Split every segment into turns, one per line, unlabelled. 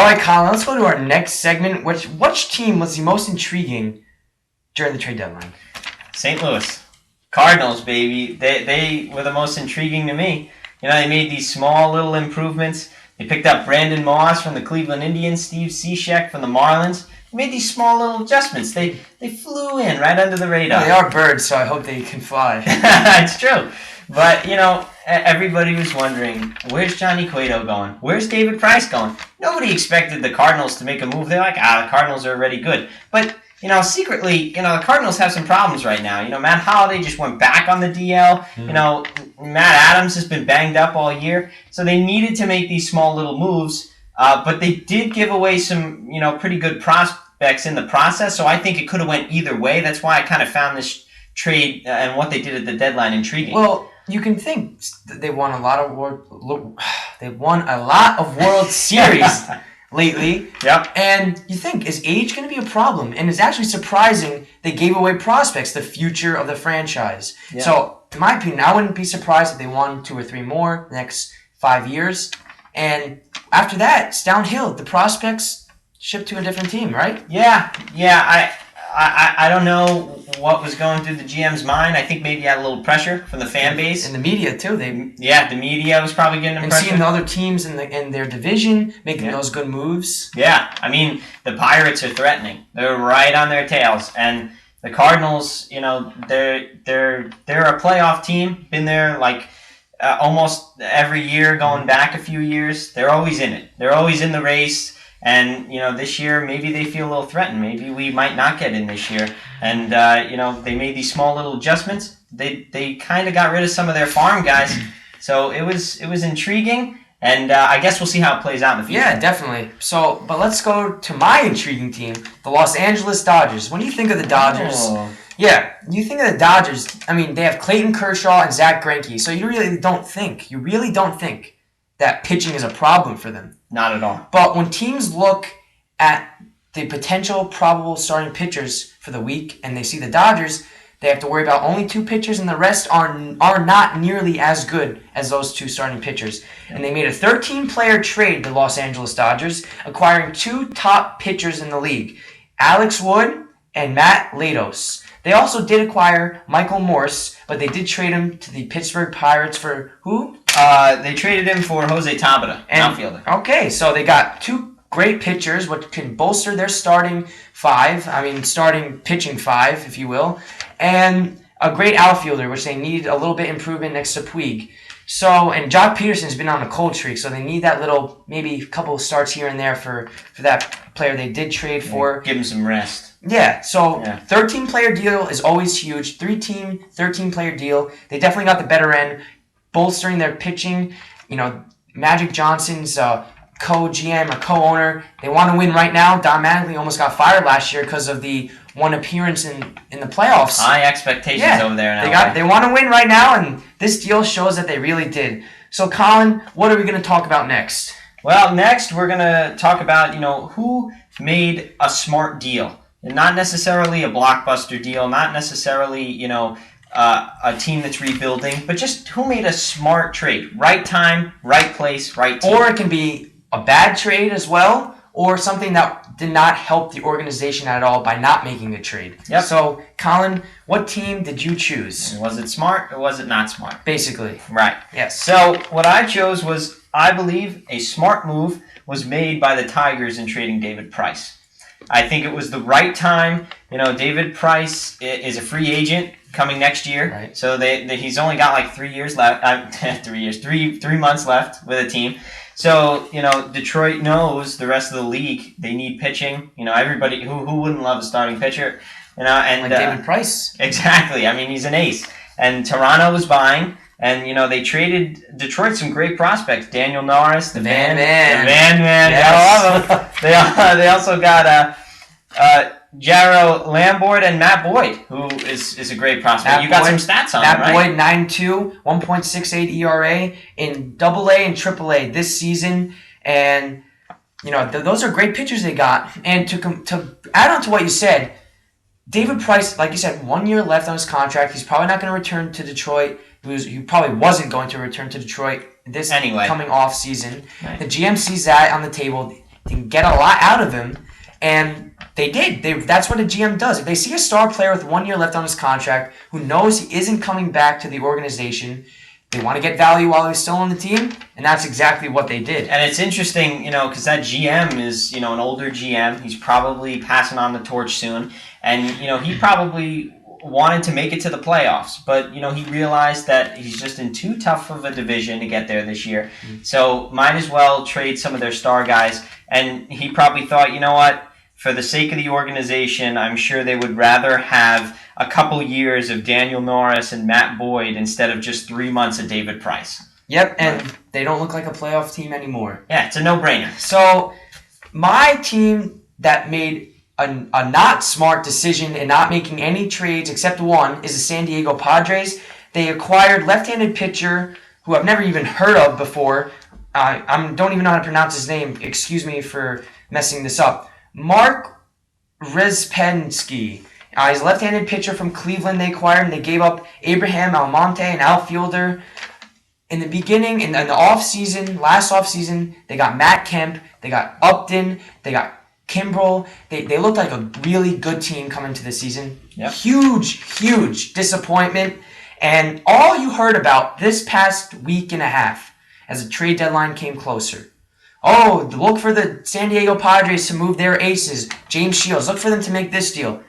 right, Colin, let's go to our next segment. Which team was the most intriguing during the trade deadline?
St. Louis. Cardinals, baby. They were the most intriguing to me. They made these small little improvements. They picked up Brandon Moss from the Cleveland Indians, Steve Cishek from the Marlins. They made these small little adjustments. They flew in right under the radar.
They are birds, so I hope they can fly.
It's true. But, everybody was wondering, where's Johnny Cueto going? Where's David Price going? Nobody expected the Cardinals to make a move. They're like, the Cardinals are already good. But, secretly, the Cardinals have some problems right now. Matt Holliday just went back on the DL. Matt Adams has been banged up all year. So they needed to make these small little moves. But they did give away some, pretty good prospects in the process. So I think it could have went either way. That's why I kind of found this trade and what they did at the deadline intriguing.
Well, you can think they won a lot of World Series lately.
Yep.
And you think, is age going to be a problem? And it's actually surprising they gave away prospects, the future of the franchise. Yeah. So, in my opinion, I wouldn't be surprised if they won 2 or 3 more the next 5 years. And after that, it's downhill. The prospects shipped to a different team, right?
Yeah. I don't know what was going through the GM's mind. I think maybe he had a little pressure from the fan base.
And the media, too.
The media was probably getting pressure.
And seeing the other teams in their division making those good moves.
Yeah. I mean, the Pirates are threatening. They're right on their tails. And the Cardinals, they're a playoff team. Been there almost every year, going back a few years. They're always in it. They're always in the race. And, this year, maybe they feel a little threatened. Maybe we might not get in this year. And, they made these small little adjustments. They kind of got rid of some of their farm guys. So it was intriguing. And I guess we'll see how it plays out in the future.
Yeah, definitely. But let's go to my intriguing team, the Los Angeles Dodgers. When you think of the Dodgers... Yeah, you think of the Dodgers, they have Clayton Kershaw and Zach Greinke. So you really don't think that pitching is a problem for them.
Not at all.
But when teams look at the potential probable starting pitchers for the week and they see the Dodgers, they have to worry about only 2 pitchers and the rest are not nearly as good as those 2 starting pitchers. And they made a 13-player trade, the Los Angeles Dodgers, acquiring 2 top pitchers in the league, Alex Wood and Matt Latos. They also did acquire Michael Morse, but they did trade him to the Pittsburgh Pirates for who?
They traded him for Jose Tabata, an outfielder.
Okay, so they got 2 great pitchers, which can bolster their starting pitching 5, if you will, and a great outfielder, which they need a little bit improvement next to Puig. So, and Jock Peterson's been on a cold streak, so they need that little, maybe a couple of starts here and there for that player they did trade for.
Give him some rest.
Yeah, so 13-player deal is always huge. 3-team, 13-player deal. They definitely got the better end, bolstering their pitching. Magic Johnson's co-GM or co-owner, they want to win right now. Don Mattingly almost got fired last year because of the one appearance in the playoffs.
High expectations over there now.
They want to win right now, and this deal shows that they really did. So, Colin, what are we going to talk about next?
Well, next we're going to talk about, who made a smart deal. Not necessarily a blockbuster deal, not necessarily, a team that's rebuilding, but just who made a smart trade. Right time, right place, right team.
Or it can be a bad trade as well, or something that did not help the organization at all by not making a trade.
Yep.
So, Colin, what team did you choose?
Was it smart or was it not smart?
Basically.
Right.
Yes.
So, what I chose was, I believe, a smart move was made by the Tigers in trading David Price. I think it was the right time. David Price is a free agent coming next year.
Right.
So he's only got 3 years left. 3 months left with a team. So, Detroit knows the rest of the league, they need pitching. Everybody, who wouldn't love a starting pitcher? And
David Price.
Exactly. He's an ace. And Toronto was buying. And, they traded Detroit some great prospects. Daniel Norris, the Van Man.
Yes.
I love him. They also got Jarrow Lambert and Matt Boyd, who is a great prospect. You got some stats on him, right?
Matt Boyd, 9.2, 1.68 ERA in AA and AAA this season. And, those are great pitchers they got. And to add on to what you said, David Price, like you said, 1 year left on his contract. He's probably not going to return to Detroit. He probably wasn't going to return to Detroit this coming off season. Right. The GM sees that on the table. can get a lot out of him, and they did. That's what a GM does. If they see a star player with 1 year left on his contract who knows he isn't coming back to the organization, they want to get value while he's still on the team, and that's exactly what they did.
And it's interesting, because that GM is, an older GM. He's probably passing on the torch soon, and, he probably wanted to make it to the playoffs, but he realized that he's just in too tough of a division to get there this year. So might as well trade some of their star guys. And he probably thought, you know what, for the sake of the organization, I'm sure they would rather have a couple years of Daniel Norris and Matt Boyd instead of just 3 months of David Price.
Yep, and they don't look like a playoff team anymore.
Yeah, it's a no-brainer.
So my team that made a not smart decision in not making any trades except one is the San Diego Padres. They acquired left-handed pitcher who I've never even heard of before. I don't even know how to pronounce his name. Excuse me for messing this up. Mark Rezpensky. He's a left-handed pitcher from Cleveland they acquired, and they gave up Abraham Almonte, an outfielder. In the beginning, in the last offseason, they got Matt Kemp, they got Upton, they got Kimbrel. They looked like a really good team coming to the season.
Yep.
Huge disappointment. And all you heard about this past week and a half as the trade deadline came closer. Oh, look for the San Diego Padres to move their aces. James Shields, look for them to make this deal.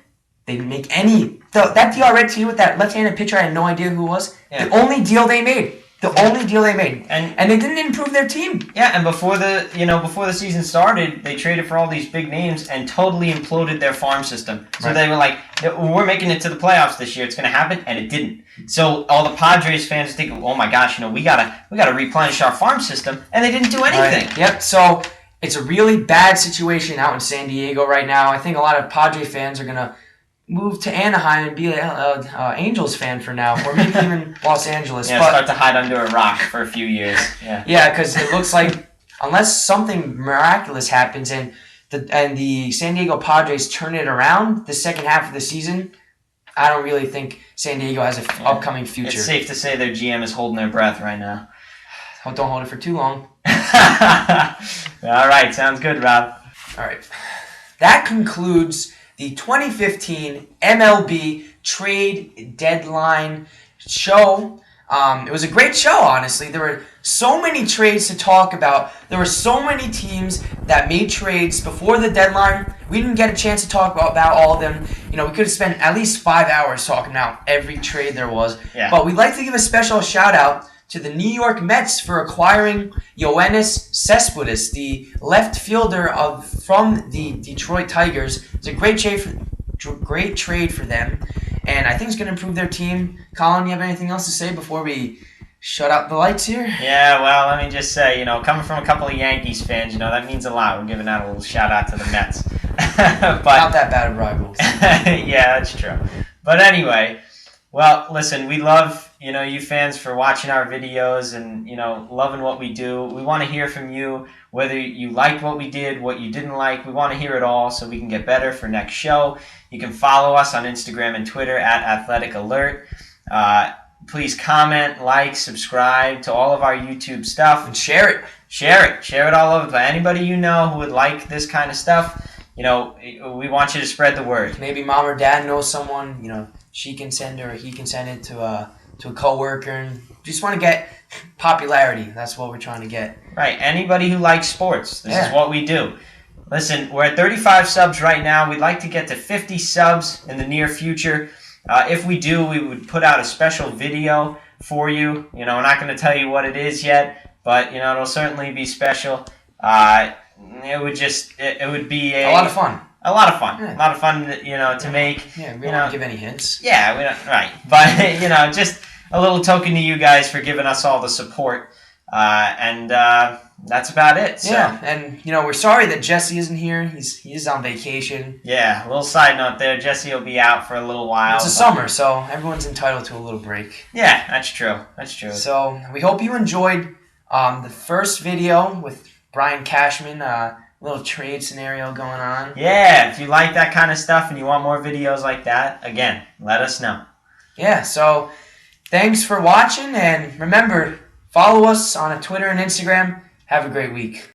They didn't make any. That deal I read to you with that left-handed pitcher, I had no idea who it was. Yeah. The only deal they made. And they didn't improve their team.
Yeah, and before the season started, they traded for all these big names and totally imploded their farm system. So They were like, we're making it to the playoffs this year. It's going to happen, and it didn't. So all the Padres fans think, oh my gosh, we gotta replenish our farm system, and they didn't do anything.
Right. Yep. So it's a really bad situation out in San Diego right now. I think a lot of Padre fans are gonna move to Anaheim and be an Angels fan for now, or maybe even Los Angeles.
Yeah, start to hide under a rock for a few years.
Yeah, because it looks like unless something miraculous happens and the San Diego Padres turn it around the second half of the season, I don't really think San Diego has an upcoming future.
It's safe to say their GM is holding their breath right now.
Don't hold it for too long.
All right, sounds good, Rob.
All right. That concludes the 2015 MLB trade deadline show. It was a great show, honestly. There were so many trades to talk about. There were so many teams that made trades before the deadline. We didn't get a chance to talk about all of them. We could have spent at least 5 hours talking about every trade there was.
Yeah.
But we'd like to give a special shout out to the New York Mets for acquiring Yoenis Cespedes, the left fielder from the Detroit Tigers. It's a great trade for them, and I think it's going to improve their team. Colin, you have anything else to say before we shut out the lights here?
Yeah, well, let me just say, coming from a couple of Yankees fans, that means a lot. We're giving out a little shout out to the Mets.
But not that bad of rivals.
Yeah, that's true. But anyway, well, listen, we love you fans for watching our videos and loving what we do. We want to hear from you, whether you liked what we did, what you didn't like. We want to hear it all so we can get better for next show. You can follow us on Instagram and Twitter at AthleticAlert. Please comment, like, subscribe to all of our YouTube stuff,
and share it.
Share it all over. But anybody you know who would like this kind of stuff, we want you to spread the word.
Maybe mom or dad knows someone, she can send it or he can send it to a coworker, and just want to get popularity. That's what we're trying to get.
Right. Anybody who likes sports, this is what we do. Listen, we're at 35 subs right now. We'd like to get to 50 subs in the near future. If we do, we would put out a special video for you. We're not going to tell you what it is yet, but it'll certainly be special. It would be
a lot of fun.
A lot of fun. Yeah. A lot of fun, to make.
Yeah, we don't want to give any hints.
Yeah, we don't. Right. But, just a little token to you guys for giving us all the support. And that's about it. So.
Yeah, and, we're sorry that Jesse isn't here. He is on vacation.
Yeah, a little side note there. Jesse will be out for a little while.
It's a summer, so everyone's entitled to a little break.
Yeah, that's true.
So we hope you enjoyed the first video with Brian Cashman. Little trade scenario going on.
Yeah, if you like that kind of stuff and you want more videos like that, again, let us know.
Yeah, so thanks for watching, and remember, follow us on Twitter and Instagram. Have a great week.